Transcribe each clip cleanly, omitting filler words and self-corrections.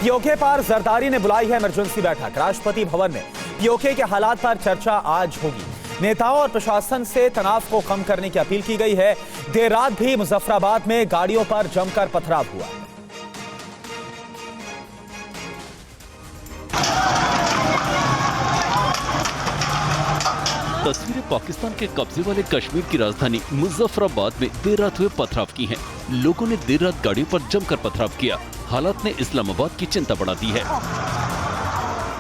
PoK पर जरदारी ने बुलाई है इमरजेंसी बैठक। राष्ट्रपति भवन में पीओके के हालात पर चर्चा आज होगी। नेताओं और प्रशासन से तनाव को कम करने की अपील की गई है। देर रात भी मुजफ्फराबाद में गाड़ियों पर जमकर पथराव हुआ। तस्वीरें पाकिस्तान के कब्जे वाले कश्मीर की राजधानी मुजफ्फराबाद में देर रात हुए पथराव की हैं। लोगों ने देर रात गाड़ियों पर जमकर पथराव किया। हालात ने इस्लामाबाद की चिंता बढ़ा दी है।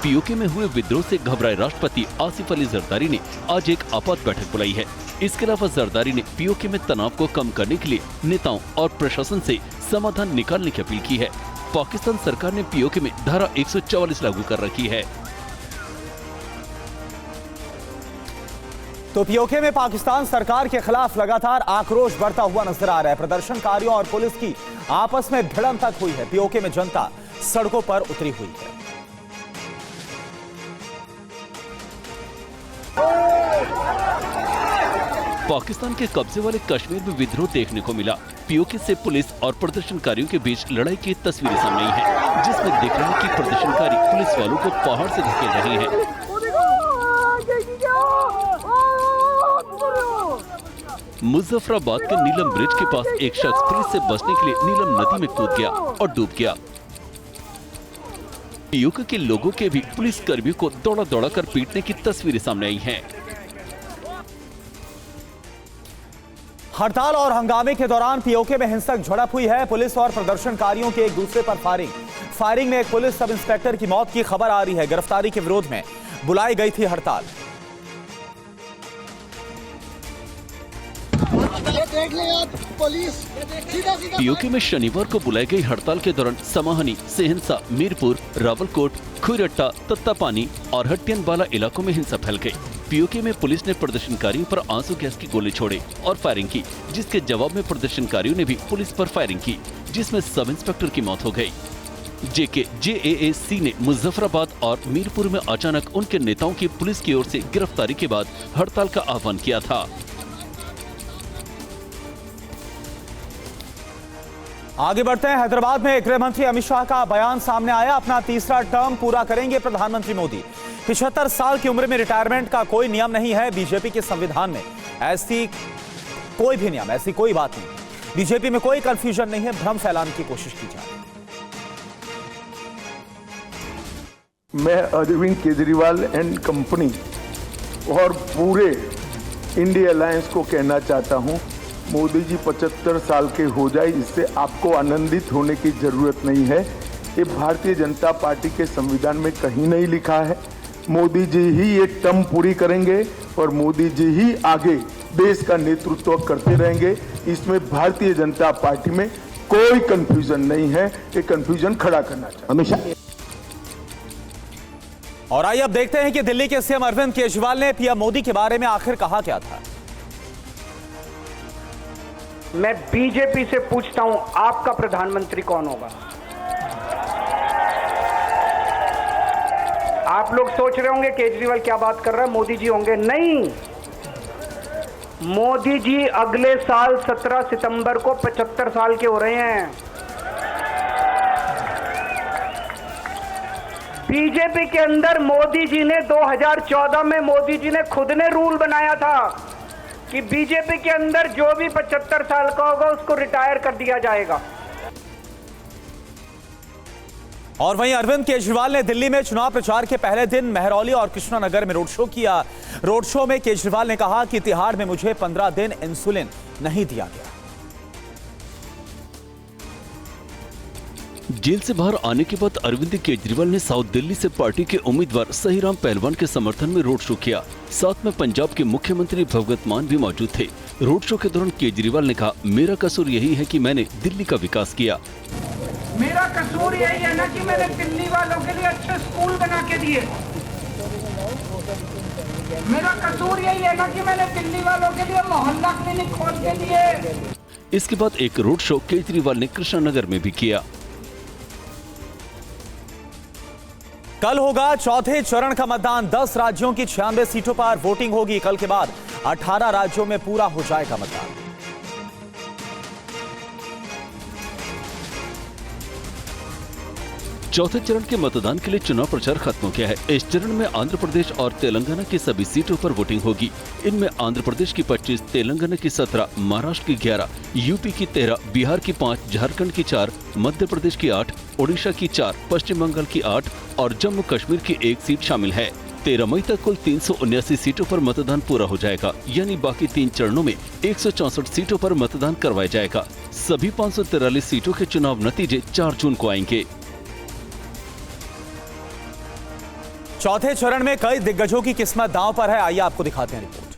पीओके में हुए विद्रोह से घबराए राष्ट्रपति आसिफ अली जरदारी ने आज एक आपात बैठक बुलाई है। इसके अलावा जरदारी ने पीओके में तनाव को कम करने के लिए नेताओं और प्रशासन से समाधान निकालने की अपील की है। पाकिस्तान सरकार ने पीओके में धारा 144 लागू कर रखी है। तो पीओके में पाकिस्तान सरकार के खिलाफ लगातार आक्रोश बढ़ता हुआ नजर आ रहा है। प्रदर्शनकारियों और पुलिस की आपस में भिड़ंत तक हुई है। पीओके में जनता सड़कों पर उतरी हुई है। पाकिस्तान के कब्जे वाले कश्मीर में विद्रोह देखने को मिला। पीओके से पुलिस और प्रदर्शनकारियों के बीच लड़ाई की तस्वीरें सामने आई हैं, जिसमें दिख रहा है कि प्रदर्शनकारी पुलिस वालों को पहाड़ से धकेल रहे हैं। मुजफ्फराबाद के नीलम ब्रिज के पास एक शख्स पुलिस से बचने के लिए नीलम नदी में कूद गया और डूब गया। पीओके के लोगों के भी पुलिस कर्मियों को दौड़ा दौड़ा कर पीटने की तस्वीरें सामने आई हैं। हड़ताल और हंगामे के दौरान पीओके में हिंसक झड़प हुई है। पुलिस और प्रदर्शनकारियों के एक दूसरे पर फायरिंग में एक पुलिस सब इंस्पेक्टर की मौत की खबर आ रही है। गिरफ्तारी के विरोध में बुलाई गई थी हड़ताल। पीओके में शनिवार को बुलाई गई हड़ताल के दौरान समाहनी, सेहनसा, मीरपुर, रावलकोट, खुरट्टा, तत्तापानी और हट्टियनवाला इलाकों में हिंसा फैल गई। पीओके में पुलिस ने प्रदर्शनकारियों पर आंसू गैस की गोले छोड़े और फायरिंग की, जिसके जवाब में प्रदर्शनकारियों ने भी पुलिस पर फायरिंग की, जिसमें सब इंस्पेक्टर की मौत हो गई। जेएएसी ने मुजफ्फराबाद और मीरपुर में अचानक उनके नेताओं की पुलिस की ओर से गिरफ्तारी के बाद हड़ताल का आह्वान किया था। आगे बढ़ते हैं। हैदराबाद में गृह मंत्री अमित शाह का बयान सामने आया। अपना तीसरा टर्म पूरा करेंगे प्रधानमंत्री मोदी। 75 साल की उम्र में रिटायरमेंट का कोई नियम नहीं है बीजेपी के संविधान में। ऐसी कोई भी नियम, ऐसी कोई बात नहीं। बीजेपी में कोई कंफ्यूजन नहीं है। भ्रम फैलाने की कोशिश की जा रही है। मैं अरविंद केजरीवाल एंड कंपनी और पूरे इंडिया अलायंस को कहना चाहता हूं, मोदी जी 75 साल के हो जाए, इससे आपको आनंदित होने की जरूरत नहीं है। ये भारतीय जनता पार्टी के संविधान में कहीं नहीं लिखा है। मोदी जी ही ये टर्म पूरी करेंगे और मोदी जी ही आगे देश का नेतृत्व करते रहेंगे। इसमें भारतीय जनता पार्टी में कोई कंफ्यूजन नहीं है। ये कंफ्यूजन खड़ा करना चाहिए। और आइए अब देखते हैं कि दिल्ली के सीएम अरविंद केजरीवाल ने पीएम मोदी के बारे में आखिर कहा क्या था। मैं बीजेपी से पूछता हूं, आपका प्रधानमंत्री कौन होगा? आप लोग सोच रहे होंगे केजरीवाल क्या बात कर रहा है, मोदी जी होंगे। नहीं, मोदी जी अगले साल 17 सितंबर को 75 साल के हो रहे हैं। बीजेपी के अंदर मोदी जी ने 2014 में मोदी जी ने खुद ने रूल बनाया था कि बीजेपी के अंदर जो भी 75 साल का होगा उसको रिटायर कर दिया जाएगा। और वहीं अरविंद केजरीवाल ने दिल्ली में चुनाव प्रचार के पहले दिन मेहरौली और कृष्णानगर में रोड शो किया। रोड शो में केजरीवाल ने कहा कि तिहाड़ में मुझे 15 दिन इंसुलिन नहीं दिया गया। जेल से बाहर आने के बाद अरविंद केजरीवाल ने साउथ दिल्ली से पार्टी के उम्मीदवार सहीराम पहलवान के समर्थन में रोड शो किया। साथ में पंजाब के मुख्यमंत्री भगवंत मान भी मौजूद थे। रोड शो के दौरान केजरीवाल ने कहा, मेरा कसूर यही है कि मैंने दिल्ली का विकास किया। मेरा कसूर यही है ना कि मैंने दिल्ली वालों के लिए अच्छे स्कूल बना के दिए। मेरा कसूर यही है ना कि मैंने दिल्ली वालों के लिए मोहल्ला क्लिनिक खोल के दिए। इसके बाद एक रोड शो केजरीवाल ने कृष्णानगर में भी किया। कल होगा चौथे चरण का मतदान। 10 राज्यों की 96 सीटों पर वोटिंग होगी। कल के बाद 18 राज्यों में पूरा हो जाएगा मतदान। चौथे चरण के मतदान के लिए चुनाव प्रचार खत्म हो गया है। इस चरण में आंध्र प्रदेश और तेलंगाना की सभी सीटों पर वोटिंग होगी। इनमें आंध्र प्रदेश की 25, तेलंगाना की 17, महाराष्ट्र की 11, यूपी की 13, बिहार की 5, झारखंड की 4, मध्य प्रदेश की 8, ओडिशा की 4, पश्चिम बंगाल की 8 और जम्मू कश्मीर की 1 सीट शामिल है। 13 मई तक कुल 379 सीटों पर मतदान पूरा हो जाएगा, यानी बाकी 3 चरणों में 164 सीटों पर मतदान करवाया जाएगा। सभी 543 सीटों के चुनाव नतीजे 4 जून को आएंगे। चौथे चरण में कई दिग्गजों की किस्मत दांव पर है। आइए आपको दिखाते हैं रिपोर्ट।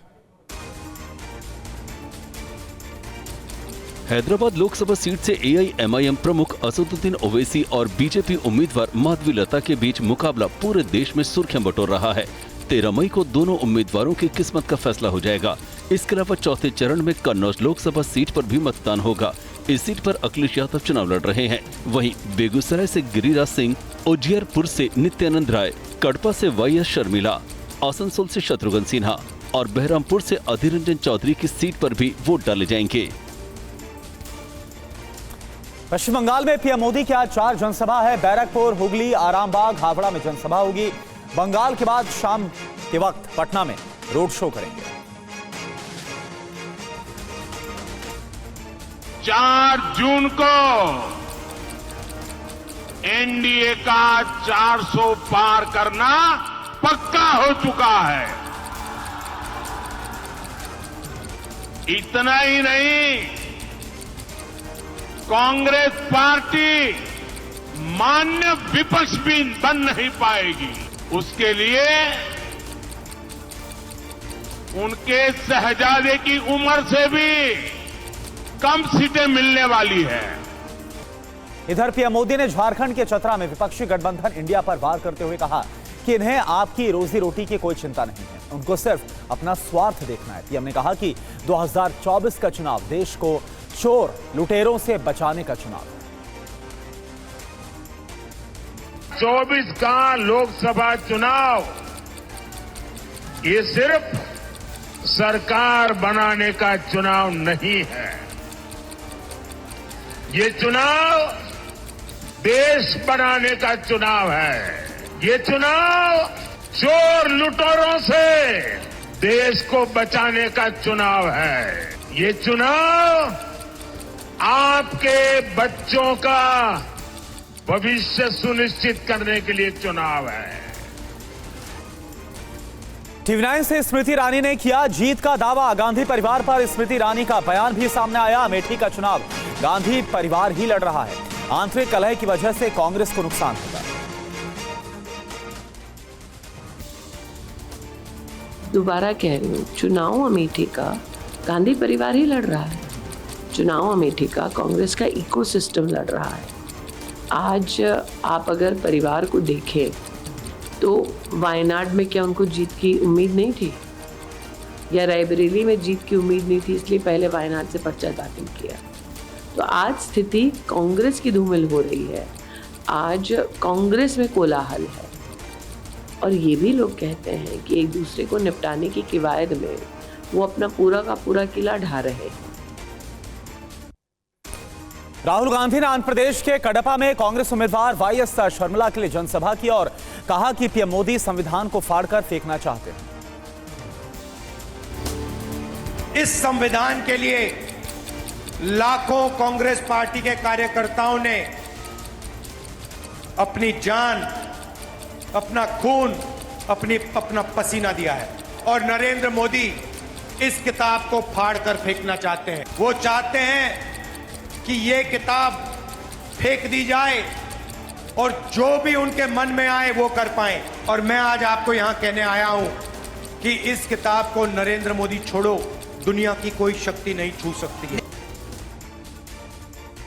हैदराबाद लोकसभा सीट से एआईएमआईएम प्रमुख असदुद्दीन ओवैसी और बीजेपी उम्मीदवार माधवी लता के बीच मुकाबला पूरे देश में सुर्खियां बटोर रहा है। 13 मई को दोनों उम्मीदवारों की किस्मत का फैसला हो जाएगा। इसके अलावा चौथे चरण में कन्नौज लोकसभा सीट पर भी मतदान होगा। इस सीट पर अखिलेश यादव चुनाव लड़ रहे हैं। वहीं बेगूसराय से गिरिराज सिंह, उजियारपुर से नित्यानंद राय, कड़पा से वाईएस शर्मिला, आसनसोल से शत्रुघ्न सिन्हा और बहरामपुर से अधीर रंजन चौधरी की सीट पर भी वोट डाले जाएंगे। पश्चिम बंगाल में पीएम मोदी की आज 4 जनसभा है। बैरकपुर, हुगली, आरामबाग, हावड़ा में जनसभा होगी। बंगाल के बाद शाम के वक्त पटना में रोड शो करेंगे। 4 जून को एनडीए का 400 पार करना पक्का हो चुका है। इतना ही नहीं, कांग्रेस पार्टी मान्य विपक्ष भी बन नहीं पाएगी। उसके लिए उनके शहजादे की उम्र से भी कम सीटें मिलने वाली है। इधर पीएम मोदी ने झारखंड के चतरा में विपक्षी गठबंधन इंडिया पर वार करते हुए कहा कि इन्हें आपकी रोजी रोटी की कोई चिंता नहीं है, उनको सिर्फ अपना स्वार्थ देखना है। पीएम ने कहा कि 2024 का चुनाव देश को चोर लुटेरों से बचाने का चुनाव है। 24 का लोकसभा चुनाव ये सिर्फ सरकार बनाने का चुनाव नहीं है, ये चुनाव देश बनाने का चुनाव है। ये चुनाव चोर लुटेरों से देश को बचाने का चुनाव है। ये चुनाव आपके बच्चों का भविष्य सुनिश्चित करने के लिए चुनाव है। TV9 से स्मृति ईरानी ने किया जीत का दावा। गांधी परिवार पर स्मृति ईरानी का बयान भी सामने आया। अमेठी का चुनाव गांधी परिवार ही लड़ रहा है, आंतरिक कलह की वजह से कांग्रेस को नुकसान होगा। दोबारा कह रही हूँ, चुनाव अमेठी का गांधी परिवार ही लड़ रहा है। चुनाव अमेठी का कांग्रेस का इकोसिस्टम लड़ रहा है। आज आप अगर परिवार को देखें तो वायनाड में क्या उनको जीत की उम्मीद नहीं थी, या रायबरेली में जीत की उम्मीद नहीं थी, इसलिए पहले वायनाड से पर्चा दाखिल किया। तो आज स्थिति कांग्रेस की धूमिल हो रही है। आज कांग्रेस में कोलाहल है और ये भी लोग कहते हैं कि एक दूसरे को निपटाने की कवायद में वो अपना पूरा का पूरा किला ढा रहे हैं। राहुल गांधी ने आंध्र प्रदेश के कडपा में कांग्रेस उम्मीदवार वाईएस शर्मिला के लिए जनसभा की और कहा कि पीएम मोदी संविधान को फाड़कर फेंकना चाहते हैं। इस संविधान के लिए लाखों कांग्रेस पार्टी के कार्यकर्ताओं ने अपनी जान, अपना खून, अपना पसीना दिया है और नरेंद्र मोदी इस किताब को फाड़कर फेंकना चाहते हैं। वो चाहते हैं कि ये किताब फेंक दी जाए और जो भी उनके मन में आए वो कर पाएं। और मैं आज आपको यहां कहने आया हूं कि इस किताब को नरेंद्र मोदी छोड़ो, दुनिया की कोई शक्ति नहीं छू सकती है।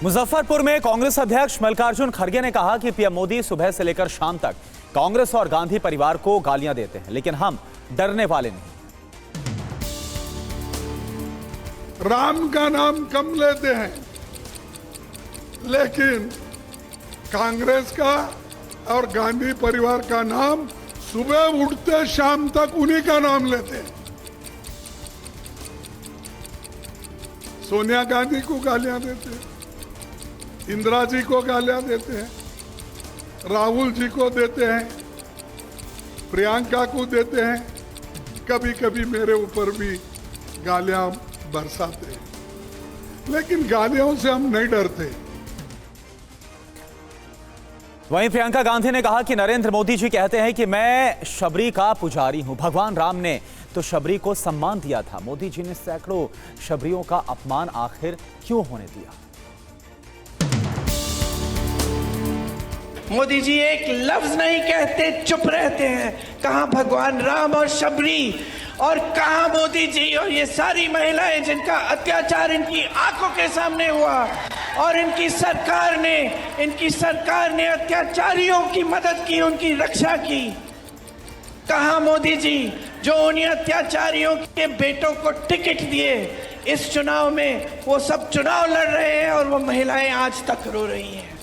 मुजफ्फरपुर में कांग्रेस अध्यक्ष मल्लिकार्जुन खड़गे ने कहा कि पीएम मोदी सुबह से लेकर शाम तक कांग्रेस और गांधी परिवार को गालियां देते हैं, लेकिन हम डरने वाले नहीं। राम का नाम कम लेते हैं, लेकिन कांग्रेस का और गांधी परिवार का नाम सुबह उठते शाम तक उन्हीं का नाम लेते हैं। सोनिया गांधी को गालियां देते हैं, इंदिरा जी को गालियां देते हैं, राहुल जी को देते हैं, प्रियंका को देते हैं, कभी कभी मेरे ऊपर भी गालियां बरसाते हैं, लेकिन गालियों से हम नहीं डरते। वहीं प्रियंका गांधी ने कहा कि नरेंद्र मोदी जी कहते हैं कि मैं शबरी का पुजारी हूं। भगवान राम ने तो शबरी को सम्मान दिया था, मोदी जी ने सैकड़ों शबरियों का अपमान आखिर क्यों होने दिया? मोदी जी एक लफ्ज नहीं कहते, चुप रहते हैं। कहां भगवान राम और शबरी, और कहां मोदी जी और ये सारी महिलाएं जिनका अत्याचार इनकी आंखों के सामने हुआ, और इनकी सरकार ने अत्याचारियों की मदद की, उनकी रक्षा की। कहां मोदी जी जो उन्हीं अत्याचारियों के बेटों को टिकट दिए इस चुनाव में, वो सब चुनाव लड़ रहे हैं और वो महिलाएं आज तक रो रही हैं।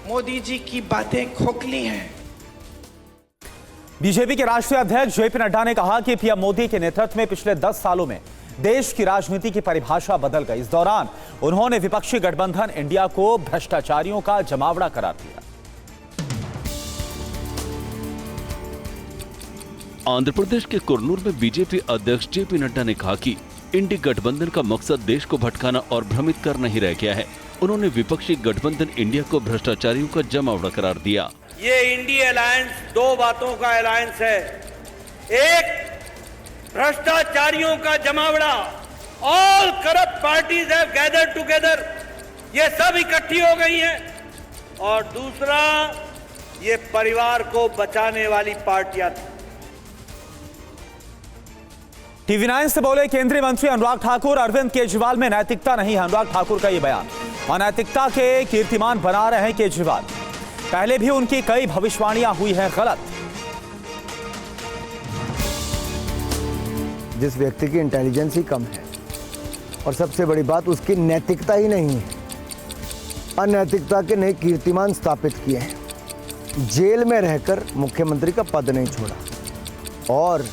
मोदी जी की बातें खोखली हैं। बीजेपी के राष्ट्रीय अध्यक्ष जेपी नड्डा ने कहा कि पीएम मोदी के नेतृत्व में पिछले 10 सालों में देश की राजनीति की परिभाषा बदल गई। इस दौरान उन्होंने विपक्षी गठबंधन इंडिया को भ्रष्टाचारियों का जमावड़ा करार दिया। आंध्र प्रदेश के कुरनूल में बीजेपी अध्यक्ष जेपी नड्डा ने कहा कि इंडी गठबंधन का मकसद देश को भटकाना और भ्रमित करना ही रह गया है। उन्होंने विपक्षी गठबंधन इंडिया को भ्रष्टाचारियों का जमावड़ा करार दिया। ये इंडी अलायंस दो बातों का अलायंस है। एक, भ्रष्टाचारियों का जमावड़ा, all corrupt parties have gathered together, ये सब इकट्ठी हो गई हैं। और दूसरा, ये परिवार को बचाने वाली पार्टियां थी। टीवी 9 से बोले केंद्रीय मंत्री अनुराग ठाकुर, अरविंद केजरीवाल में नैतिकता नहीं है। अनुराग ठाकुर का ये बयान, अनैतिकता के कीर्तिमान बना रहे हैं केजरीवाल। पहले भी उनकी कई भविष्यवाणियां हुई हैं गलत। जिस व्यक्ति की इंटेलिजेंस ही कम है और सबसे बड़ी बात उसकी नैतिकता ही नहीं है, अनैतिकता के नए कीर्तिमान स्थापित किए हैं। जेल में रहकर मुख्यमंत्री का पद नहीं छोड़ा और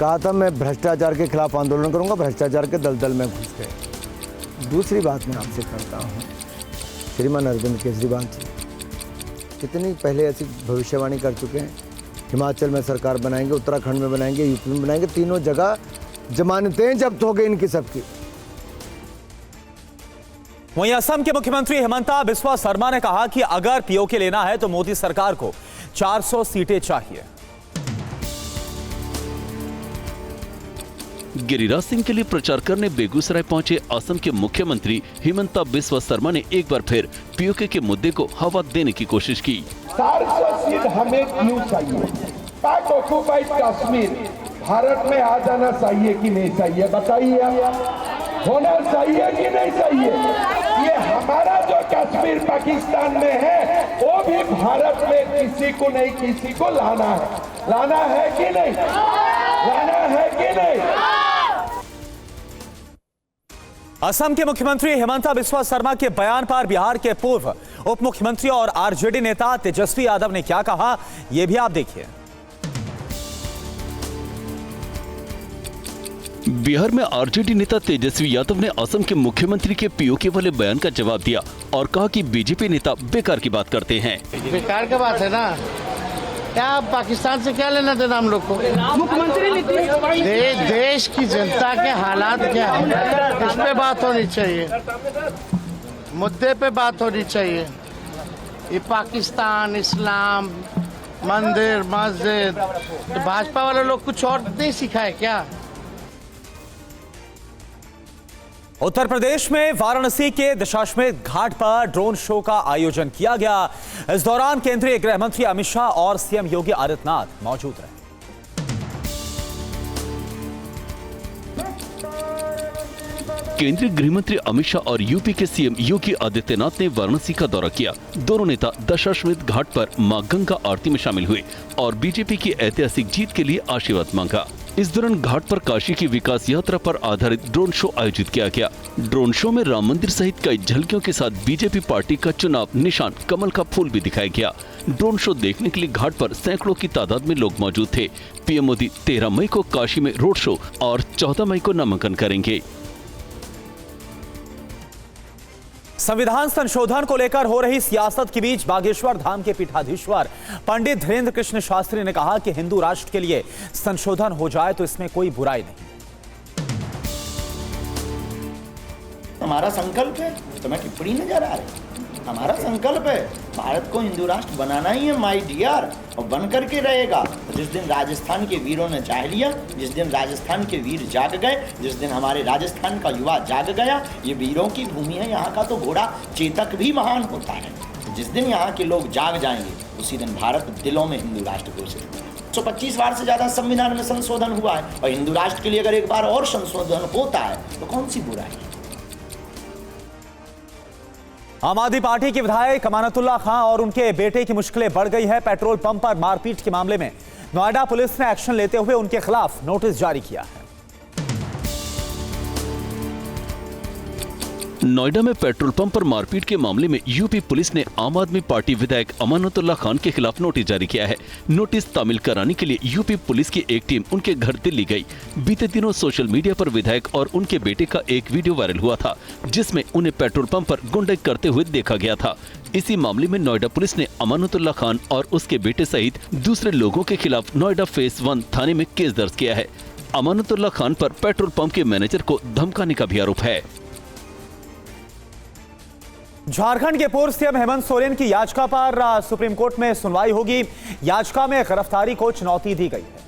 कहा था मैं भ्रष्टाचार के खिलाफ आंदोलन करूंगा, भ्रष्टाचार के दलदल में घुस गए। दूसरी बात मैं आपसे करता हूं, श्रीमान अरविंद केजरीवाल जी कितनी पहले ऐसी भविष्यवाणी कर चुके हैं, हिमाचल में सरकार बनाएंगे, उत्तराखंड में बनाएंगे, यूपी में बनाएंगे, तीनों जगह जमानतें जब्त हो गई इनकी सबकी। वहीं असम के मुख्यमंत्री हिमंता बिस्वा शर्मा ने कहा कि अगर पीओके लेना है तो मोदी सरकार को 400 सीटें चाहिए। गिरिराज सिंह के लिए प्रचार करने बेगूसराय पहुंचे असम के मुख्यमंत्री हिमंता बिस्वा शर्मा ने एक बार फिर पीओके के मुद्दे को हवा देने की कोशिश की। 400 सीट हमें क्यों चाहिए? पाक ऑक्युपाइड कश्मीर भारत में आ जाना चाहिए कि नहीं चाहिए? बताइए, होना चाहिए कि नहीं चाहिए? ये हमारा जो कश्मीर पाकिस्तान में है वो भी भारत में किसी को नहीं किसी को लाना है कि नहीं? लाना है कि नहीं? असम के मुख्यमंत्री हिमंता बिस्वा शर्मा के बयान पर बिहार के पूर्व उप मुख्यमंत्री और आरजेडी नेता तेजस्वी यादव ने क्या कहा, यह भी आप देखिए। बिहार में आरजेडी नेता तेजस्वी यादव ने असम के मुख्यमंत्री के पीओके वाले बयान का जवाब दिया और कहा कि बीजेपी नेता बेकार की बात करते हैं। बेकार की बात है ना, क्या पाकिस्तान से क्या लेना देना हम लोग को? मुख्यमंत्री देश की जनता के हालात क्या है इस पे बात होनी चाहिए, मुद्दे पे बात होनी चाहिए। ये पाकिस्तान, इस्लाम, मंदिर, मस्जिद, भाजपा वाले लोग कुछ और नहीं सीखा है क्या? उत्तर प्रदेश में वाराणसी के दशाश्वमेध घाट पर ड्रोन शो का आयोजन किया गया। इस दौरान केंद्रीय गृह मंत्री अमित शाह और सीएम योगी आदित्यनाथ मौजूद रहे। केंद्रीय गृह मंत्री अमित शाह और यूपी के सीएम योगी आदित्यनाथ ने वाराणसी का दौरा किया। दोनों नेता दशाश्वमेध घाट पर मां गंगा आरती में शामिल हुए और बीजेपी की ऐतिहासिक जीत के लिए आशीर्वाद मांगा। इस दौरान घाट पर काशी की विकास यात्रा पर आधारित ड्रोन शो आयोजित किया गया। ड्रोन शो में राम मंदिर सहित कई झलकियों के साथ बीजेपी पार्टी का चुनाव निशान कमल का फूल भी दिखाया गया। ड्रोन शो देखने के लिए घाट पर सैकड़ों की तादाद में लोग मौजूद थे। पीएम मोदी 13 मई को काशी में रोड शो और 14 मई को नामांकन करेंगे। संविधान संशोधन को लेकर हो रही सियासत के बीच बागेश्वर धाम के पीठाधीश्वर पंडित धीरेन्द्र कृष्ण शास्त्री ने कहा कि हिंदू राष्ट्र के लिए संशोधन हो जाए तो इसमें कोई बुराई नहीं। हमारा संकल्प है, तुम्हें टिप्पणी नजर आ रही, हमारा संकल्प है भारत को हिंदू राष्ट्र बनाना ही है माय डियर, और बन करके रहेगा। जिस दिन राजस्थान के वीरों ने चाह लिया, जिस दिन राजस्थान के वीर जाग गए, जिस दिन हमारे राजस्थान का युवा जाग गया, ये वीरों की भूमि है, यहाँ का तो घोड़ा चेतक भी महान होता है। जिस दिन यहाँ के लोग जाग जाएंगे उसी दिन भारत दिलों में हिंदू राष्ट्र घोषित होगा। 125 बार से ज्यादा संविधान में संशोधन हुआ है, और हिंदू राष्ट्र के लिए अगर एक बार और संशोधन होता है तो कौन सी बुराई है। आम आदमी पार्टी के विधायक अमानतुल्लाह खान और उनके बेटे की मुश्किलें बढ़ गई है। पेट्रोल पंप पर मारपीट के मामले में नोएडा पुलिस ने एक्शन लेते हुए उनके खिलाफ नोटिस जारी किया है। नोएडा में पेट्रोल पंप पर मारपीट के मामले में यूपी पुलिस ने आम आदमी पार्टी विधायक अमानतुल्लाह खान के खिलाफ नोटिस जारी किया है। नोटिस तामील कराने के लिए यूपी पुलिस की एक टीम उनके घर दिल्ली गई। बीते दिनों सोशल मीडिया पर विधायक और उनके बेटे का एक वीडियो वायरल हुआ था, जिसमें उन्हें पेट्रोल पंप पर गुंडाई करते हुए देखा गया था। इसी मामले में नोएडा पुलिस ने अमानतुल्लाह खान और उसके बेटे सहित दूसरे लोगों के खिलाफ नोएडा फेस 1 थाने में केस दर्ज किया है। अमानतुल्लाह खान पर पेट्रोल पंप के मैनेजर को धमकाने का भी आरोप है। झारखंड के पूर्व सीएम हेमंत सोरेन की याचिका पर सुप्रीम कोर्ट में सुनवाई होगी। याचिका में गिरफ्तारी को चुनौती दी गई है।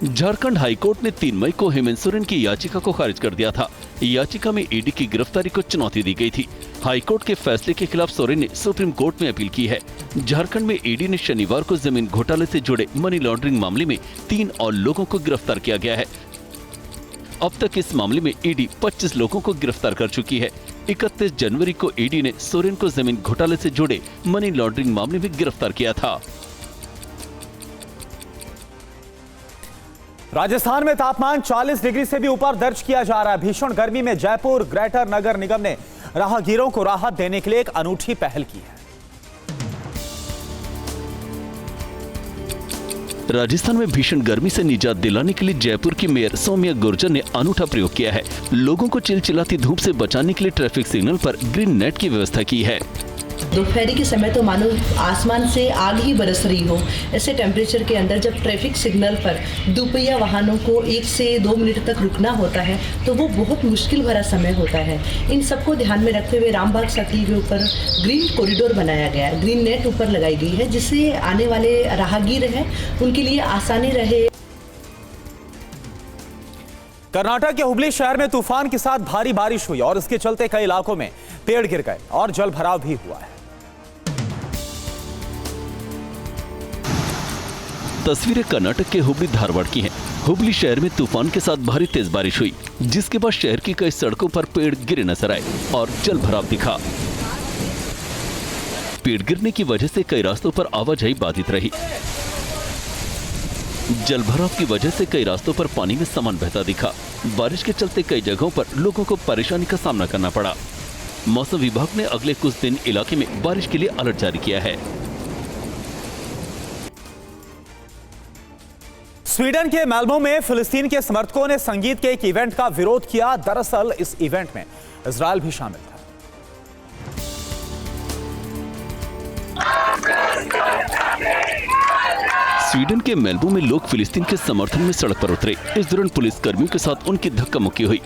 झारखंड हाईकोर्ट ने 3 मई को हेमंत सोरेन की याचिका को खारिज कर दिया था। याचिका में ईडी की गिरफ्तारी को चुनौती दी गई थी। हाईकोर्ट के फैसले के खिलाफ सोरेन ने सुप्रीम कोर्ट में अपील की है। झारखंड में ईडी ने शनिवार को जमीन घोटाले से जुड़े मनी लॉन्ड्रिंग मामले में 3 और लोगों को गिरफ्तार किया गया है। अब तक इस मामले में ईडी 25 लोगों को गिरफ्तार कर चुकी है। 31 जनवरी को ईडी ने सोरेन को जमीन घोटाले से जुड़े मनी लॉन्ड्रिंग मामले में गिरफ्तार किया था। राजस्थान में तापमान 40 डिग्री से भी ऊपर दर्ज किया जा रहा है। भीषण गर्मी में जयपुर ग्रेटर नगर निगम ने राहगीरों को राहत देने के लिए एक अनूठी पहल की है। राजस्थान में भीषण गर्मी से निजात दिलाने के लिए जयपुर की मेयर सौम्या गुर्जर ने अनूठा प्रयोग किया है। लोगों को चिलचिलाती धूप से बचाने के लिए ट्रैफिक सिग्नल पर ग्रीन नेट की व्यवस्था की है। दोपहरी के समय तो मानो आसमान से आग ही बरस रही हो। ऐसे टेम्परेचर के अंदर जब ट्रैफिक सिग्नल पर दुपहिया वाहनों को 1 से 2 मिनट तक रुकना होता है तो वो बहुत मुश्किल भरा समय होता है। इन सबको ध्यान में रखते हुए रामबाग सर्किल के ऊपर ग्रीन कॉरिडोर बनाया गया है, ग्रीन नेट ऊपर लगाई गई है, जिससे आने वाले राहगीर हैं उनके लिए आसानी रहे। कर्नाटक के हुबली शहर में तूफान के साथ भारी बारिश हुई और इसके चलते कई इलाकों में पेड़ गिर गए और जल भराव भी हुआ है। तस्वीरें कर्नाटक के हुबली धारवाड़ की हैं। हुबली शहर में तूफान के साथ भारी तेज बारिश हुई, जिसके बाद शहर की कई सड़कों पर पेड़ गिरे नजर आए और जल भराव दिखा। पेड़ गिरने की वजह से कई रास्तों पर आवाजाही बाधित रही। जल भराव की वजह से कई रास्तों पर पानी में सामान बहता दिखा। बारिश के चलते कई जगहों पर लोगों को परेशानी का सामना करना पड़ा। मौसम विभाग ने अगले कुछ दिन इलाके में बारिश के लिए अलर्ट जारी किया है। स्वीडन के मेलबो में फिलिस्तीन के समर्थकों ने संगीत के एक इवेंट का विरोध किया। दरअसल इस इवेंट में इजरायल भी शामिल था। स्वीडन के मेलबो में लोग फिलिस्तीन के समर्थन में सड़क पर उतरे। इस दौरान पुलिस कर्मियों के साथ उनकी धक्का मुक्की हुई।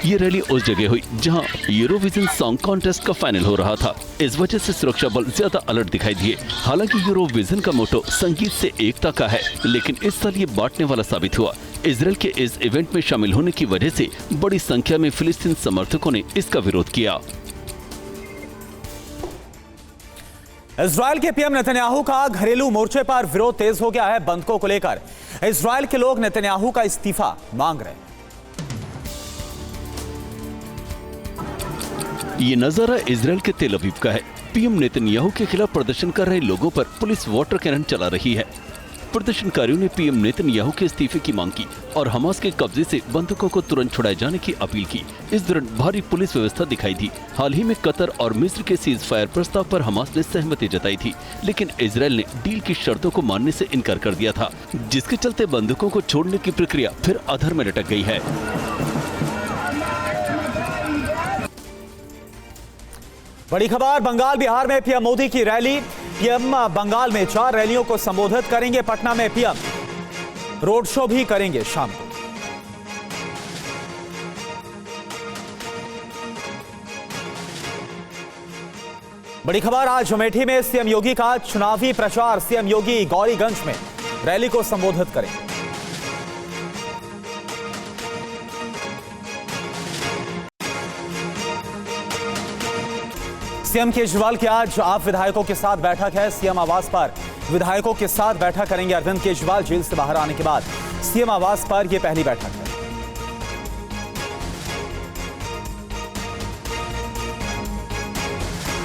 ये रैली उस जगह हुई जहां यूरोविजन सॉन्ग कॉन्टेस्ट का फाइनल हो रहा था। इस वजह से सुरक्षा बल ज्यादा अलर्ट दिखाई दिए। हालांकि यूरोविजन का मोटो संगीत से एकता का है, लेकिन इस साल ये बांटने वाला साबित हुआ। इजरायल के इस इवेंट में शामिल होने की वजह से बड़ी संख्या में फिलिस्तीन समर्थकों ने इसका विरोध किया। इजरायल के पीएम नेतन्याहू का घरेलू मोर्चे पर विरोध तेज हो गया है। बंधकों को लेकर इजरायल के लोग नेतन्याहू का इस्तीफा मांग रहे हैं। ये नजारा इजरायल के तेल अवीव का है। पीएम नेतन्याहू के खिलाफ प्रदर्शन कर रहे लोगों पर पुलिस वाटर कैनन चला रही है। प्रदर्शनकारियों ने पीएम नेतन्याहू के इस्तीफे की मांग की और हमास के कब्जे से बंधकों को तुरंत छुड़ाए जाने की अपील की। इस दौरान भारी पुलिस व्यवस्था दिखाई दी। हाल ही में कतर और मिस्र के सीज फायर प्रस्ताव पर हमास ने सहमति जताई थी, लेकिन इजरायल ने डील की शर्तों को मानने से इनकार कर दिया था, जिसके चलते बंधकों को छोड़ने की प्रक्रिया फिर अधर में लटक गई है। बड़ी खबर, बंगाल बिहार में पीएम मोदी की रैली। पीएम बंगाल में 4 रैलियों को संबोधित करेंगे। पटना में पीएम रोड शो भी करेंगे शाम को। बड़ी खबर, आज अमेठी में सीएम योगी का चुनावी प्रचार। सीएम योगी गौरीगंज में रैली को संबोधित करेंगे। सीएम केजरीवाल की आज आप विधायकों के साथ बैठक है। सीएम आवास पर विधायकों के साथ बैठक करेंगे अरविंद केजरीवाल। जेल से बाहर आने के बाद सीएम आवास पर यह पहली बैठक है।